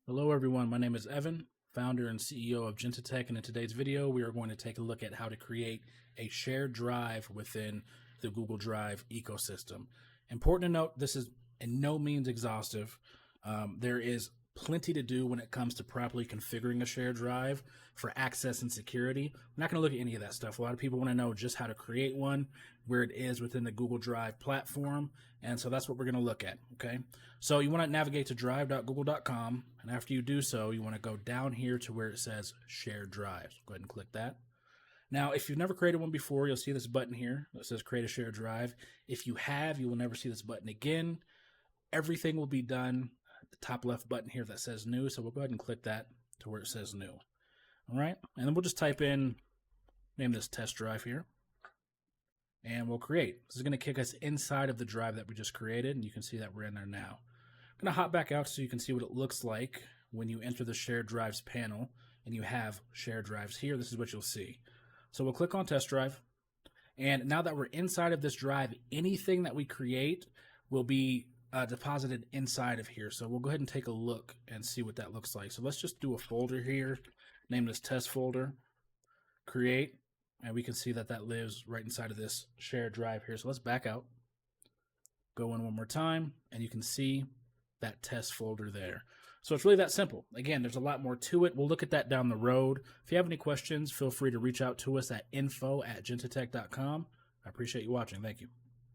Hello everyone, my name is Evan, founder and CEO of Gentatech, and in today's video we are going to take a look at how to create a shared drive within the Google Drive ecosystem. Important to note, this is in no means exhaustive. There is plenty to do when it comes to properly configuring a shared drive for access and security. I'm not going to look at any of that stuff. A lot of people want to know just how to create one, where it is within the Google Drive platform, and so that's what we're going to look at. Okay, so you want to navigate to drive.google.com, and after you do so, you want to go down here to where it says shared drives. Go ahead and click that. Now, if you've never created one before, you'll see this button here that says create a shared drive. If you have, you will never see this button again. Everything will be done at the top left button here that says new, so we'll go ahead and click that to where it says new. All right, and then we'll just type in, name this test drive here, and we'll create. This is going to kick us inside of the drive that we just created, and you can see that we're in there now. I'm going to hop back out so you can see what it looks like when you enter the shared drives panel and you have shared drives here. This is what you'll see. So we'll click on test drive, and now that we're inside of this drive, anything that we create will be deposited inside of here. So we'll go ahead and take a look and see what that looks like. So let's just do a folder here, name this test folder, create, and we can see that that lives right inside of this shared drive here. So let's back out, go in one more time, and you can see that test folder there. So it's really that simple. Again, there's a lot more to it. We'll look at that down the road. If you have any questions, feel free to reach out to us at info@gentatech.com. I appreciate you watching. Thank you.